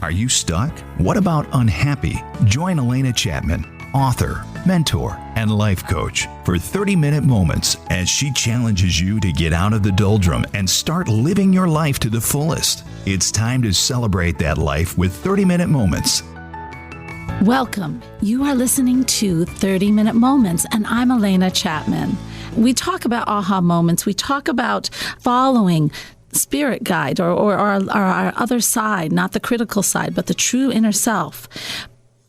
Are you stuck? What about unhappy? Join Alena Chapman, author, mentor, and life coach for 30-minute moments as she challenges you to get out of the doldrum and start living your life to the fullest. It's time to celebrate that life with 30-minute moments. Welcome. You are listening to 30-Minute Moments, and I'm Alena Chapman. We talk about aha moments. We talk about following spirit guide or our other side, not the critical side, but the true inner self.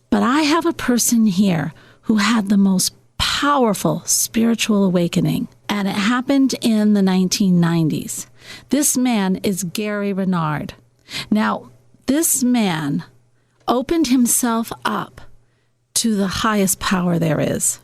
But I have a person here who had the most powerful spiritual awakening, and it happened in the 1990s. This man is Gary Renard. Now, this man opened himself up to the highest power there is.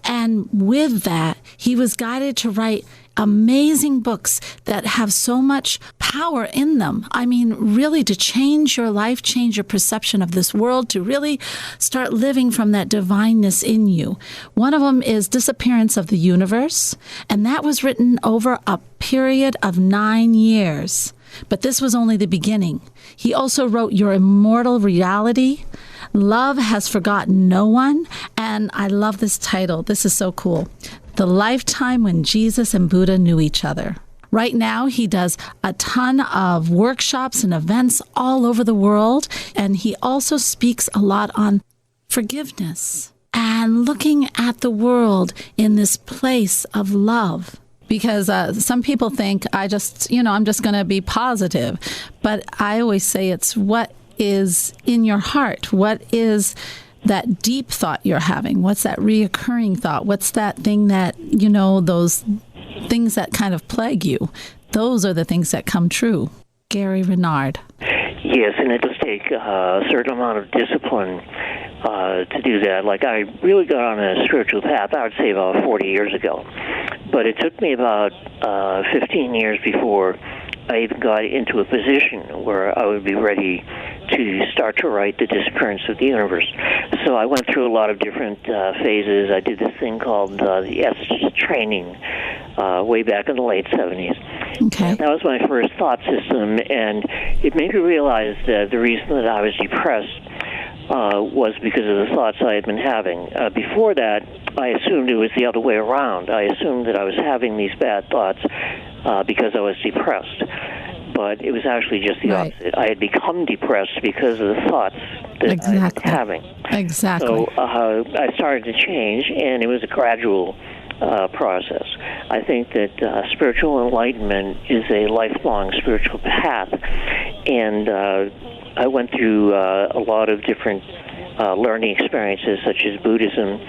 And with that, he was guided to write amazing books that have so much power in them. I mean, really to change your life, change your perception of this world, to really start living from that divineness in you. One of them is Disappearance of the Universe, and that was written over a period of 9 years. But this was only the beginning. He also wrote Your Immortal Reality, Love Has Forgotten No One, and I love this title. This is so cool. The Lifetime When Jesus and Buddha Knew Each Other. Right now, he does a ton of workshops and events all over the world, and he also speaks a lot on forgiveness and looking at the world in this place of love. Because some people think I'm just going to be positive. But I always say it's what is in your heart. What is that deep thought you're having? What's that reoccurring thought? What's that thing that, those things that kind of plague you? Those are the things that come true. Gary Renard. Yes, and it does take a certain amount of discipline to do that. Like, I really got on a spiritual path, I would say about 40 years ago. But it took me about 15 years before I even got into a position where I would be ready to start to write The Disappearance of the Universe. So I went through a lot of different phases. I did this thing called the S training way back in the late 70s. Okay. And that was my first thought system, and it made me realize that the reason that I was depressed was because of the thoughts I had been having. Before that, I assumed it was the other way around. I assumed that I was having these bad thoughts because I was depressed. But it was actually just the opposite. I had become depressed because of the thoughts that I was having. Exactly. So I started to change, and it was a gradual process. I think that spiritual enlightenment is a lifelong spiritual path, and I went through a lot of different learning experiences, such as Buddhism,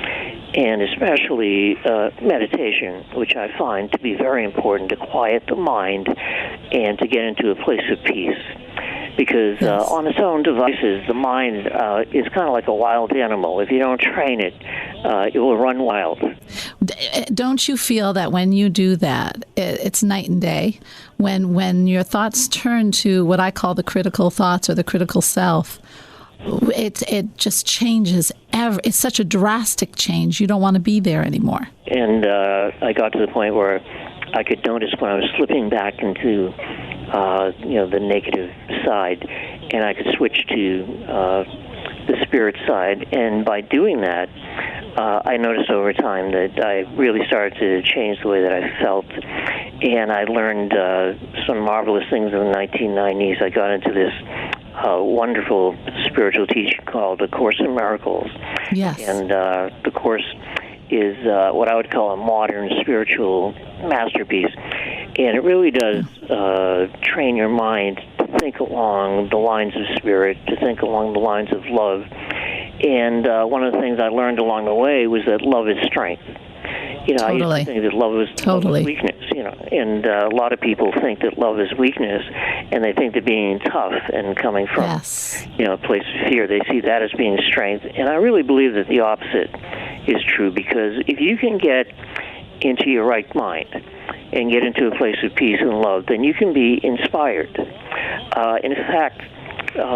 and especially meditation, which I find to be very important to quiet the mind and to get into a place of peace. Because on its own devices, the mind is kind of like a wild animal. If you don't train it, it will run wild. Don't you feel that when you do that, it's night and day? When your thoughts turn to what I call the critical thoughts or the critical self, it just changes. It's such a drastic change. You don't want to be there anymore. And I got to the point where I could notice when I was slipping back into the negative side, and I could switch to the spirit side. And by doing that, I noticed over time that I really started to change the way that I felt. And I learned some marvelous things in the 1990s. I got into this wonderful spiritual teaching called A Course in Miracles. Yes. And the Course is what I would call a modern spiritual masterpiece. And it really does train your mind to think along the lines of spirit, to think along the lines of love. And one of the things I learned along the way was that love is strength. I used to think that love was weakness, and a lot of people think that love is weakness, and they think that being tough and coming from, a place of fear, they see that as being strength. And I really believe that the opposite is true, because if you can get into your right mind and get into a place of peace and love, then you can be inspired. In fact,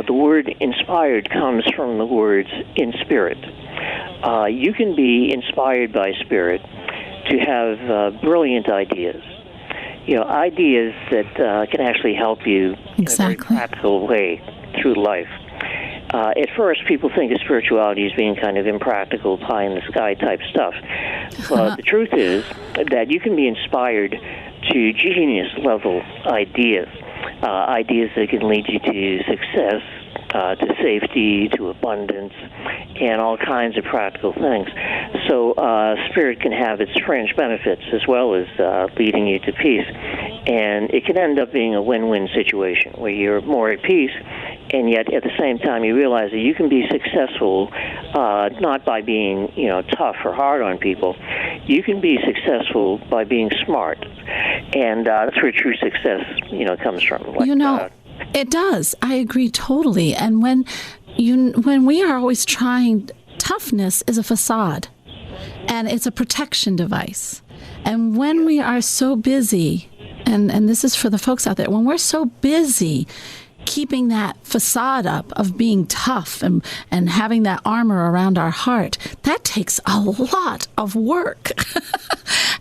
the word inspired comes from the words in spirit. You can be inspired by spirit to have brilliant ideas. ideas that can actually help you in a very practical way through life. At first, people think of spirituality as being kind of impractical, pie-in-the-sky type stuff. But the truth is that you can be inspired to genius-level ideas, ideas that can lead you to success, to safety, to abundance, and all kinds of practical things. So spirit can have its fringe benefits as well as leading you to peace. And it can end up being a win-win situation where you're more at peace, and yet at the same time you realize that you can be successful not by being tough or hard on people. You can be successessful by being smart, and that's where true success comes from. It does. I agree totally. And when we are always trying, toughness is a facade, and it's a protection device. And when we are so busy, and this is for the folks out there, when we're so busy keeping that facade up of being tough and having that armor around our heart, that takes a lot of work.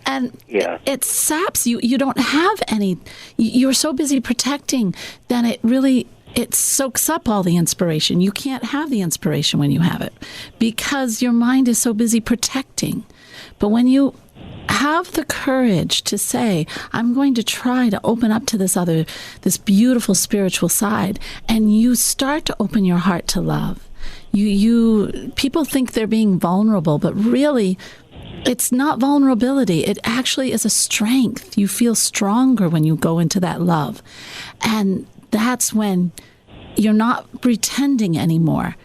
And it saps you. You don't have any. You're so busy protecting, then it soaks up all the inspiration. You can't have the inspiration when you have it because your mind is so busy protecting. But when you have the courage to say, I'm going to try to open up to this beautiful spiritual side, and you start to open your heart to love. People think they're being vulnerable, but really, it's not vulnerability. It actually is a strength. You feel stronger when you go into that love. And that's when you're not pretending anymore.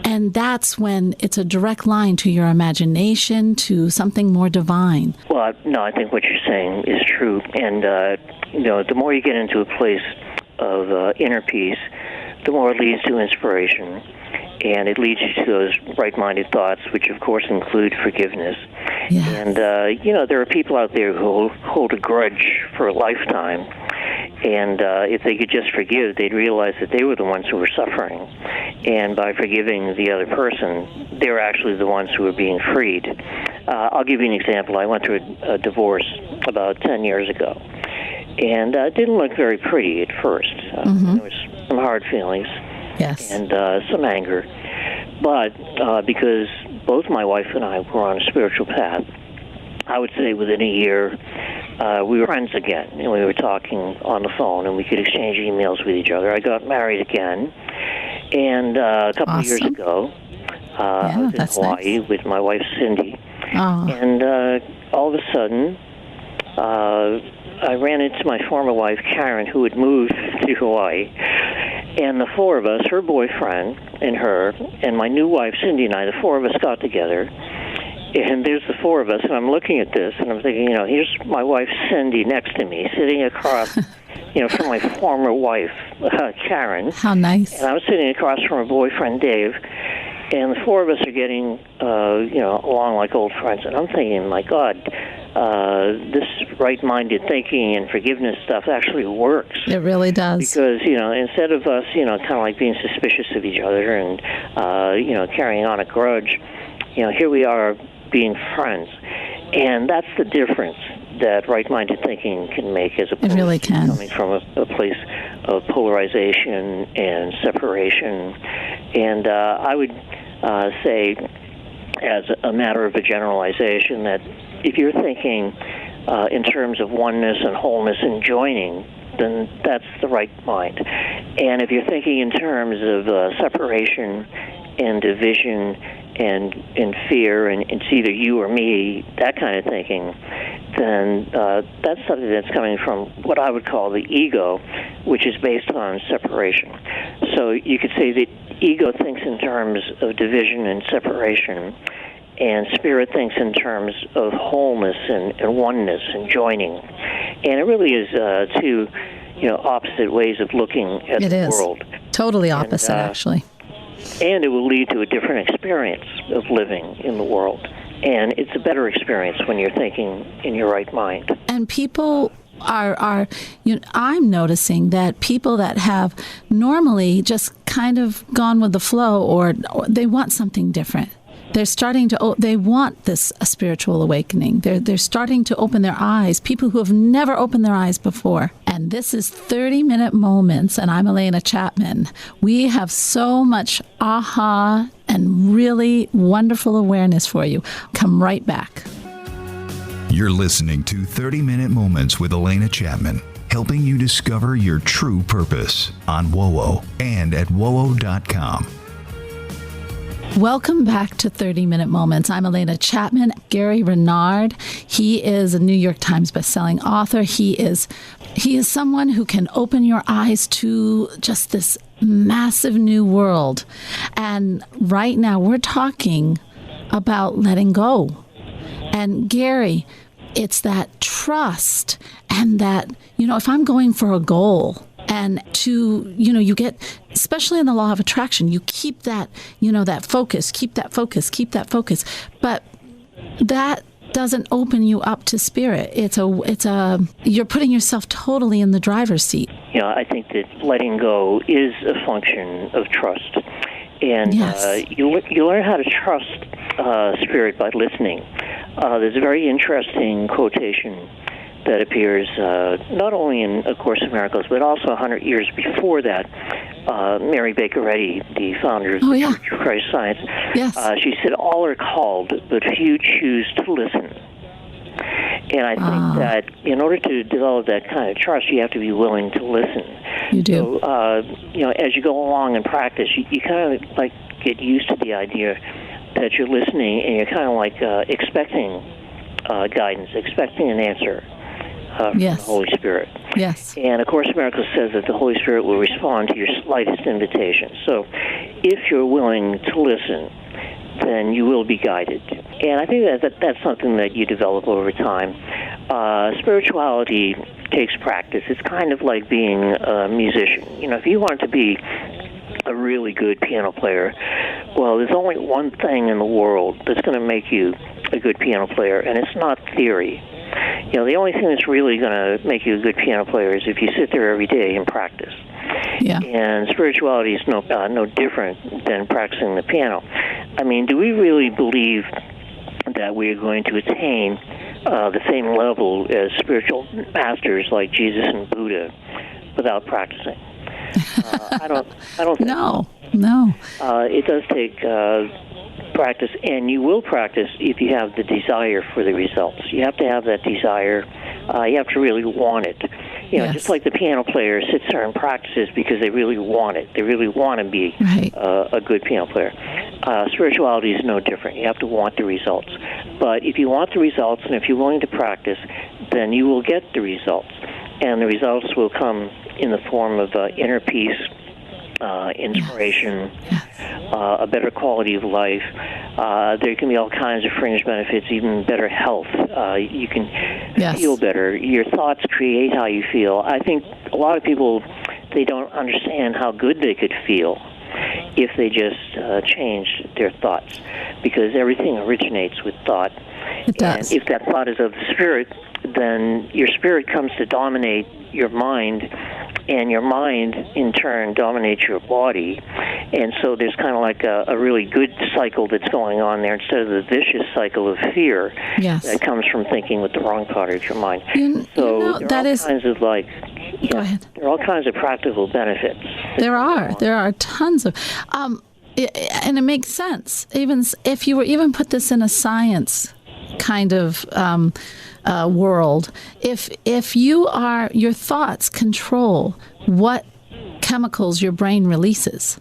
And that's when it's a direct line to your imagination, to something more divine. Well, no, I think what you're saying is true. And, the more you get into a place of inner peace, the more it leads to inspiration. And it leads you to those right-minded thoughts, which, of course, include forgiveness. Yes. And, there are people out there who hold a grudge for a lifetime. And if they could just forgive, they'd realize that they were the ones who were suffering. And by forgiving the other person, they're actually the ones who are being freed. I'll give you an example. I went through a divorce about 10 years ago. And it didn't look very pretty at first. There was some hard feelings. Yes. And some anger. But because both my wife and I were on a spiritual path, I would say within a year, we were friends again, and we were talking on the phone, and we could exchange emails with each other. I got married again, and a couple of years ago, I was in Hawaii with my wife, Cindy, and all of a sudden, I ran into my former wife, Karen, who had moved to Hawaii, and the four of us, her boyfriend and her, and my new wife, Cindy, and I, the four of us got together. And there's the four of us, and I'm looking at this, and I'm thinking, here's my wife, Cindy, next to me, sitting across, from my former wife, Karen. How nice. And I was sitting across from her boyfriend, Dave, and the four of us are getting, along like old friends. And I'm thinking, my God, this right-minded thinking and forgiveness stuff actually works. It really does. Because, instead of us, kind of like being suspicious of each other and, carrying on a grudge, here we are being friends. And that's the difference that right-minded thinking can make as opposed to coming from a place of polarization and separation. And I would say, as a matter of a generalization, that if you're thinking in terms of oneness and wholeness and joining, then that's the right mind. And if you're thinking in terms of separation and division and fear, and it's either you or me, that kind of thinking, then that's something that's coming from what I would call the ego, which is based on separation. So you could say that ego thinks in terms of division and separation, and spirit thinks in terms of wholeness and oneness and joining. And it really is two opposite ways of looking at the world. Totally opposite, actually. And it will lead to a different experience of living in the world. And it's a better experience when you're thinking in your right mind. And people are I'm noticing that people that have normally just kind of gone with the flow or they want something different. they want this spiritual awakening. They're starting to open their eyes, people who have never opened their eyes before. And this is 30-minute moments, and I'm Alena Chapman. We have so much aha and really wonderful awareness for you. Come right back. You're listening to 30-Minute Moments with Alena Chapman, helping you discover your true purpose on WOWO and at WOWO.com. Welcome back to 30-Minute Moments. I'm Alena Chapman. Gary Renard, he is a New York Times bestselling author. He is someone who can open your eyes to just this massive new world. And right now we're talking about letting go. And Gary, it's that trust and that, if I'm going for a goal, and you get, especially in the law of attraction, you keep that, that focus, keep that focus. But that doesn't open you up to spirit. You're putting yourself totally in the driver's seat. I think that letting go is a function of trust. And yes. You learn how to trust spirit by listening. There's a very interesting quotation that appears not only in A Course in Miracles, but also 100 years before that. Mary Baker Eddy, the founder of the Church of Christ Science, yes. She said, "All are called, but few choose to listen." And I think that in order to develop that kind of trust, you have to be willing to listen. You do. So, as you go along in practice, you kind of like get used to the idea that you're listening, and you're kind of like expecting guidance, expecting an answer. From yes. the Holy Spirit. Yes. And A Course in Miracles says that the Holy Spirit will respond to your slightest invitation. So if you're willing to listen, then you will be guided. And I think that's something that you develop over time. Spirituality takes practice. It's kind of like being a musician. If you want to be a really good piano player, well, there's only one thing in the world that's going to make you a good piano player, and it's not theory. The only thing that's really going to make you a good piano player is if you sit there every day and practice. Yeah. And spirituality is no different than practicing the piano. I mean, do we really believe that we are going to attain the same level as spiritual masters like Jesus and Buddha without practicing? I don't think No. it does take practice, and you will practice if you have the desire for the results. You have to have that desire. You have to really want it. Yes. Just like the piano player sits there and practices because they really want it. They really want to be a good piano player. Spirituality is no different. You have to want the results. But if you want the results, and if you're willing to practice, then you will get the results. And the results will come in the form of inner peace, inspiration, a better quality of life. There can be all kinds of fringe benefits, even better health. You can feel better. Your thoughts create how you feel. I think a lot of people, they don't understand how good they could feel if they just changed their thoughts, because everything originates with thought. It does. And if that thought is of the spirit, then your spirit comes to dominate your mind, and your mind, in turn, dominates your body. And so there's kind of like a really good cycle that's going on there instead of the vicious cycle of fear that comes from thinking with the wrong part of your mind. There are all kinds of practical benefits. There are tons of, and it makes sense. Even if you were even put this in a science kind of world, if your thoughts control what chemicals your brain releases.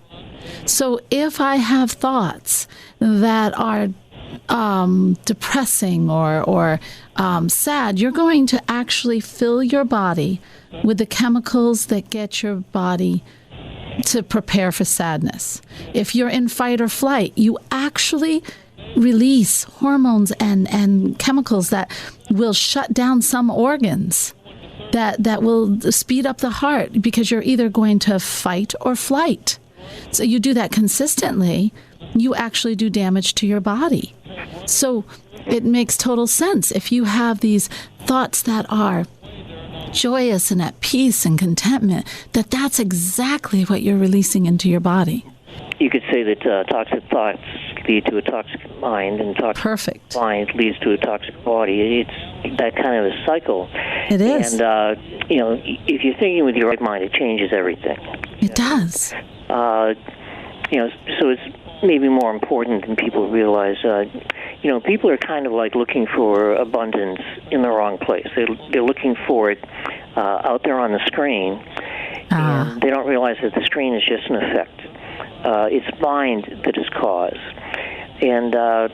So if I have thoughts that are depressing or sad, you're going to actually fill your body with the chemicals that get your body to prepare for sadness. If you're in fight or flight, you actually release hormones and chemicals that will shut down some organs, that will speed up the heart, because you're either going to fight or flight. So you do that consistently, you actually do damage to your body. So it makes total sense. If you have these thoughts that are joyous and at peace and contentment, that's exactly what you're releasing into your body. You could say that toxic thoughts lead to a toxic mind, and toxic Perfect. mind leads to a toxic body. It's that kind of a cycle. It is. And, if you're thinking with your right mind, it changes everything. It does. So it's maybe more important than people realize. People are kind of like looking for abundance in the wrong place. They're looking for it out there on the screen, and they don't realize that the screen is just an effect. It's mind that is cause. And, I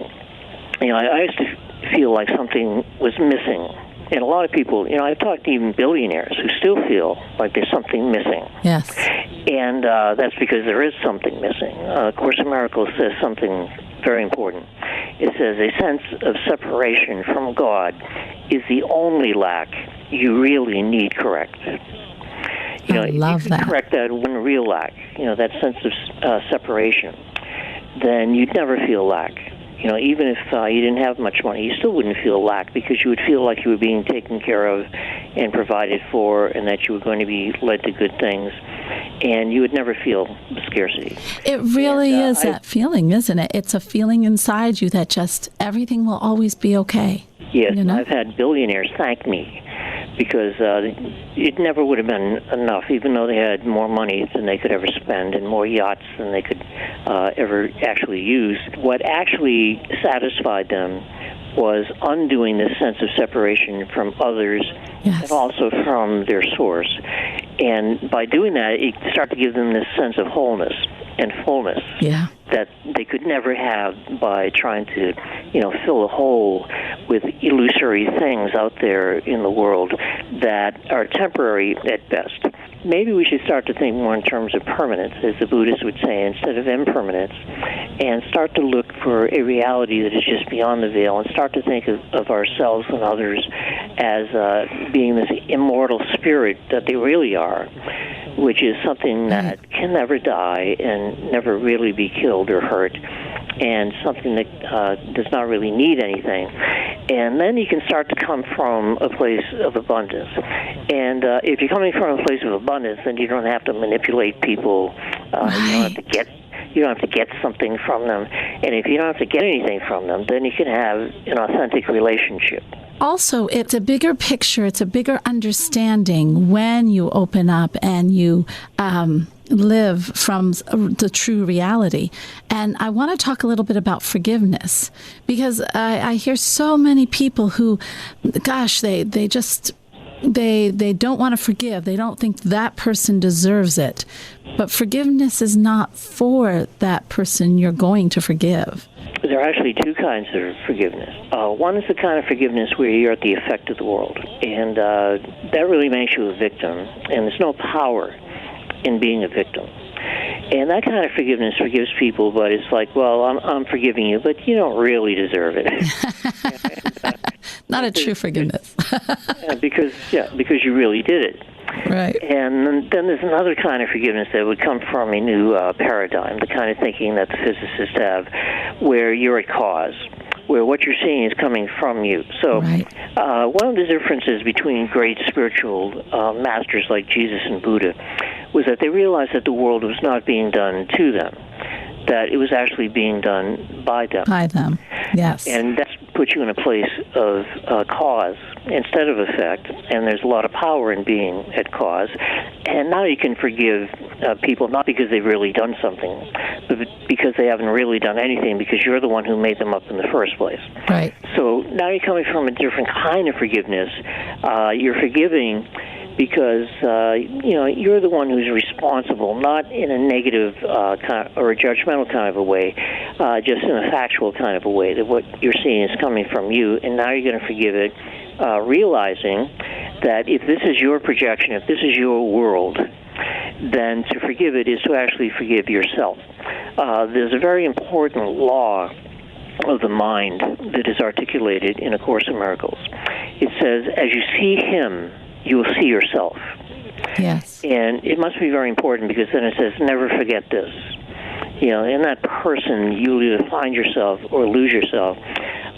used to feel like something was missing. And a lot of people, I've talked to even billionaires who still feel like there's something missing. Yes. And that's because there is something missing. Course in Miracles says something very important. It says a sense of separation from God is the only lack you really need correct. I love if you that. Correct that one real lack, that sense of separation, then you'd never feel lack. Even if you didn't have much money, you still wouldn't feel lack, because you would feel like you were being taken care of and provided for, and that you were going to be led to good things, and you would never feel scarcity. It really is that feeling, isn't it? It's a feeling inside you that just everything will always be okay. Yes, I've had billionaires thank me, because it never would have been enough, even though they had more money than they could ever spend and more yachts than they could ever actually use. What actually satisfied them was undoing this sense of separation from others, yes, and also from their source. And by doing that, it started to give them this sense of wholeness and fullness, yeah, that they could never have by trying to, fill a hole with illusory things out there in the world that are temporary at best. Maybe we should start to think more in terms of permanence, as the Buddhists would say, instead of impermanence, and start to look for a reality that is just beyond the veil, and start to think of ourselves and others as being this immortal spirit that they really are, which is something that can never die and never really be killed or hurt, and something that does not really need anything. And then you can start to come from a place of abundance. And if you're coming from a place of abundance, then you don't have to manipulate people. You don't have to get something from them. And if you don't have to get anything from them, then you can have an authentic relationship. Also, it's a bigger picture. It's a bigger understanding when you open up and you live from the true reality. And I want to talk a little bit about forgiveness, because I hear so many people who, gosh, they don't want to forgive. They don't think that person deserves it. But forgiveness is not for that person you're going to forgive. There are actually two kinds of forgiveness. One is the kind of forgiveness where you're at the effect of the world, and that really makes you a victim, and there's no power in being a victim. And that kind of forgiveness forgives people, but it's like, well, I'm forgiving you, but you don't really deserve it. Not a true forgiveness. because you really did it. Right. And then there's another kind of forgiveness that would come from a new paradigm, the kind of thinking that the physicists have, where you're a cause, where what you're seeing is coming from you. So right. One of the differences between great spiritual masters like Jesus and Buddha was that they realized that the world was not being done to them, that it was actually being done by them. By them, yes. And that puts you in a place of cause instead of effect, and there's a lot of power in being at cause. And now you can forgive people, not because they've really done something, but because they haven't really done anything, because you're the one who made them up in the first place. Right. So now you're coming from a different kind of forgiveness. You're forgiving because you're the one who's responsible, not in a negative kind of, or a judgmental kind of a way, just in a factual kind of a way, that what you're seeing is coming from you, and now you're going to forgive it, realizing that if this is your projection, if this is your world, then to forgive it is to actually forgive yourself. There's a very important law of the mind that is articulated in A Course in Miracles. It says, as you see him, you will see yourself. Yes. And it must be very important, because then it says, never forget this. In that person, you'll either find yourself or lose yourself.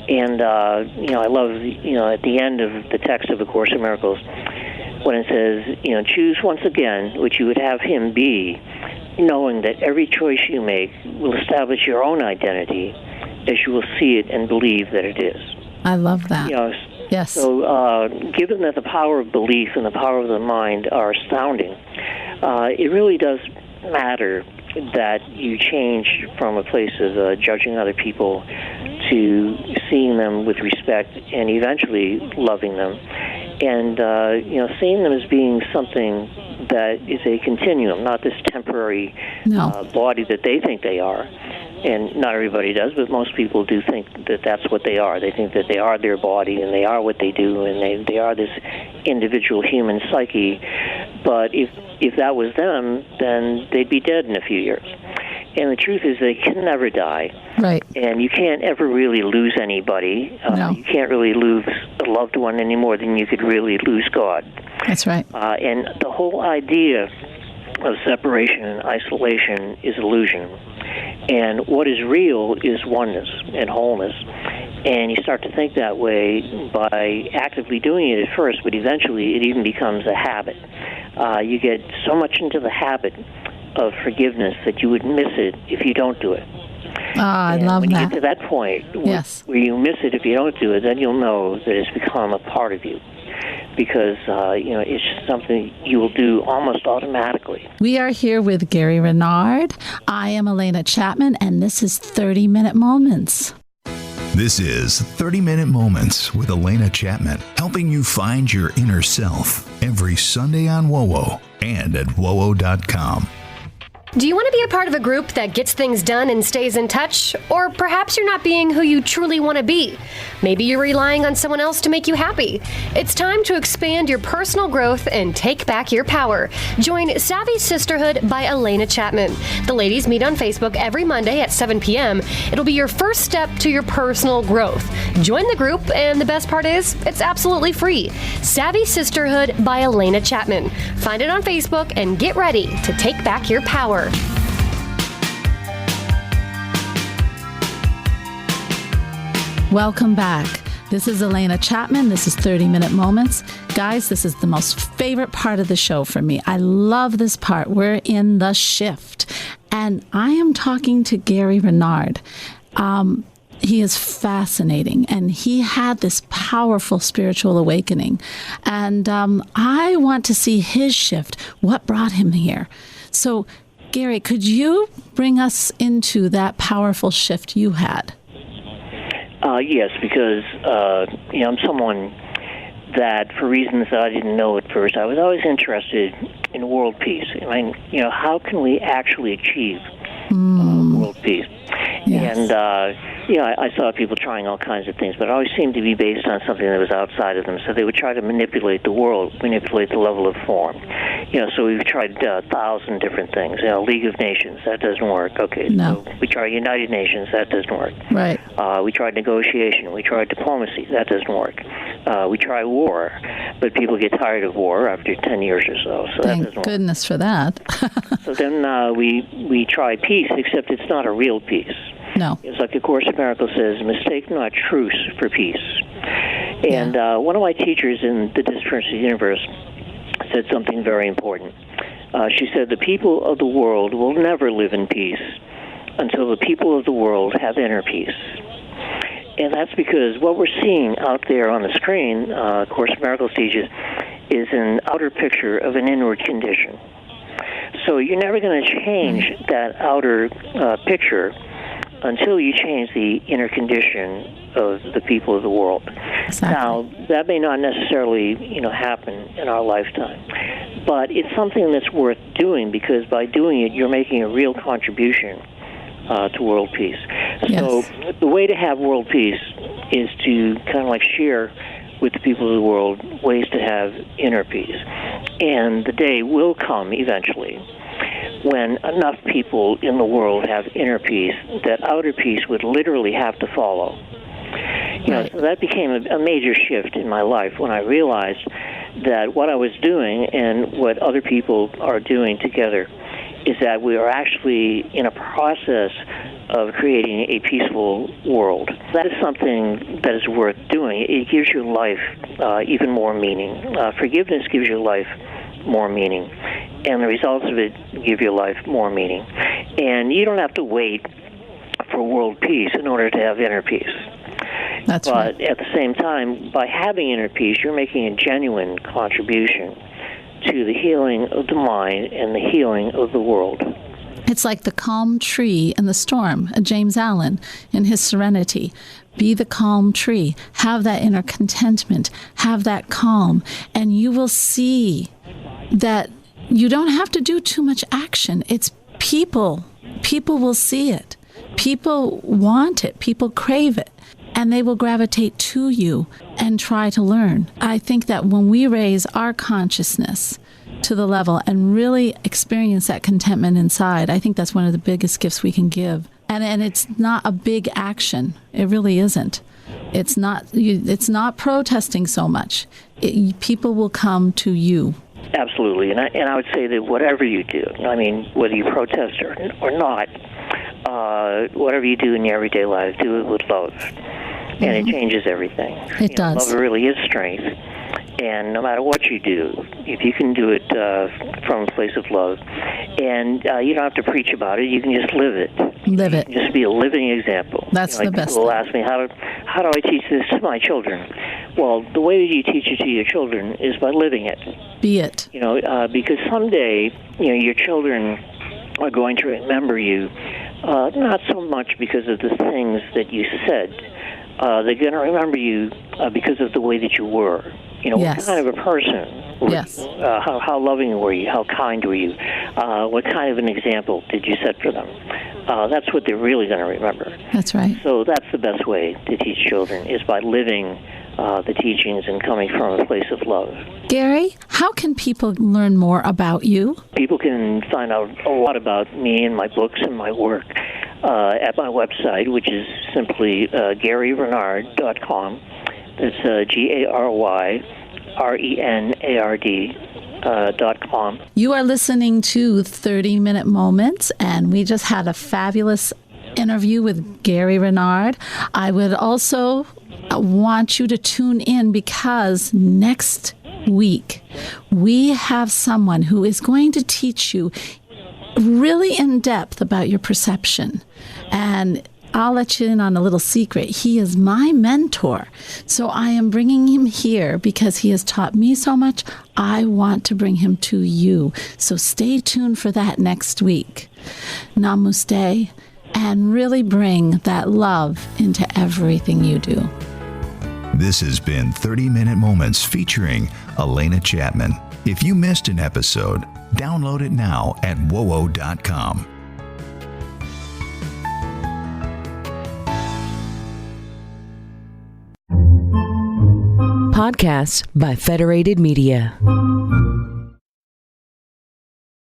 And, I love, at the end of the text of A Course in Miracles, when it says, choose once again which you would have him be, knowing that every choice you make will establish your own identity as you will see it and believe that it is. I love that. Yes. So given that the power of belief and the power of the mind are astounding, it really does matter that you change from a place of judging other people to seeing them with respect and eventually loving them, and seeing them as being something that is a continuum, not this temporary body that they think they are. And not everybody does, but most people do think that that's what they are. They think that they are their body and they are what they do and they are this individual human psyche. But if that was them, then they'd be dead in a few years. And the truth is they can never die. Right. And you can't ever really lose anybody. No. You can't really lose a loved one any more than you could really lose God. That's right. And the whole idea of separation and isolation is illusion. And what is real is oneness and wholeness. And you start to think that way by actively doing it at first, but eventually it even becomes a habit. You get so much into the habit of forgiveness that you would miss it if you don't do it. I love when that. you get to that point where you miss it if you don't do it, then you'll know that it's become a part of you. Because, it's just something you will do almost automatically. We are here with Gary Renard. I am Alena Chapman, and this is 30-Minute Moments. This is 30-Minute Moments with Alena Chapman, helping you find your inner self every Sunday on WOWO and at WOWO.com. Do you want to be a part of a group that gets things done and stays in touch? Or perhaps you're not being who you truly want to be. Maybe you're relying on someone else to make you happy. It's time to expand your personal growth and take back your power. Join Savvy Sisterhood by Alena Chapman. The ladies meet on Facebook every Monday at 7 p.m. It'll be your first step to your personal growth. Join the group, and the best part is, it's absolutely free. Savvy Sisterhood by Alena Chapman. Find it on Facebook and get ready to take back your power. Welcome back. This is Alena Chapman. This is 30-Minute Moments. Guys, this is the most favorite part of the show for me. I love this part. We're in the shift. And I am talking to Gary Renard. He is fascinating, and he had this powerful spiritual awakening. And I want to see his shift. What brought him here? So, Gary, could you bring us into that powerful shift you had? Yes, because I'm someone that, for reasons that I didn't know at first, I was always interested in world peace. I mean, how can we actually achieve world peace? Yes. And I saw people trying all kinds of things, but it always seemed to be based on something that was outside of them. So they would try to manipulate the world, manipulate the level of form. So we've tried 1,000 different things. League of Nations, that doesn't work. Okay, no. So we tried United Nations, that doesn't work. Right. We tried negotiation, we tried diplomacy, that doesn't work. We try war, but people get tired of war after 10 years or so that doesn't work. Thank goodness for that. So then we try peace, except it's not a real peace. No. It's like the Course in Miracles says, mistake not truce for peace. And one of my teachers in the Disappearance of the Universe said something very important. She said, the people of the world will never live in peace until the people of the world have inner peace. And that's because what we're seeing out there on the screen, Course in Miracles teaches, is an outer picture of an inward condition. So you're never going to change that outer picture until you change the inner condition of the people of the world. Exactly. Now, that may not necessarily, happen in our lifetime, but it's something that's worth doing, because by doing it, you're making a real contribution to world peace. Yes. So the way to have world peace is to kind of like share with the people of the world ways to have inner peace. And the day will come eventually when enough people in the world have inner peace that outer peace would literally have to follow. So that became a major shift in my life when I realized that what I was doing and what other people are doing together is that we are actually in a process of creating a peaceful world. That is something that is worth doing. It gives your life even more meaning. Forgiveness gives your life more meaning. And the results of it give your life more meaning. And you don't have to wait for world peace in order to have inner peace. That's right. But at the same time, by having inner peace, you're making a genuine contribution to the healing of the mind and the healing of the world. It's like the calm tree in the storm, James Allen in his Serenity. Be the calm tree. Have that inner contentment. Have that calm. And you will see that you don't have to do too much action. It's people. People will see it. People want it. People crave it. And they will gravitate to you and try to learn. I think that when we raise our consciousness to the level and really experience that contentment inside, I think that's one of the biggest gifts we can give. And it's not a big action. It really isn't. It's not protesting so much. People will come to you. Absolutely. And I would say that whatever you do, I mean, whether you protest or not, whatever you do in your everyday life, do it with love. And it changes everything. It does. Love really is strength. And no matter what you do, if you can do it from a place of love, and you don't have to preach about it, you can just live it. Live it. Just be a living example. That's the best. People will ask me, how do I teach this to my children? Well, the way that you teach it to your children is by living it. Be it. Because someday, your children are going to remember you, not so much because of the things that you said. They're going to remember you because of the way that you were. Yes. What kind of a person were Yes. you? How loving were you? How kind were you? What kind of an example did you set for them? That's what they're really going to remember. That's right. So that's the best way to teach children, is by living the teachings and coming from a place of love. Gary, how can people learn more about you? People can find out a lot about me and my books and my work at my website, which is simply GaryRenard.com. That's GaryRenard.com. You are listening to 30-Minute Moments, and we just had a fabulous interview with Gary Renard. I would also want you to tune in, because next week we have someone who is going to teach you really in depth about your perception. And I'll let you in on a little secret. He is my mentor. So I am bringing him here because he has taught me so much. I want to bring him to you. So stay tuned for that next week. Namaste, and really bring that love into everything you do. This has been 30-Minute Moments featuring Alena Chapman. If you missed an episode, download it now at wowo.com. Podcasts by Federated Media.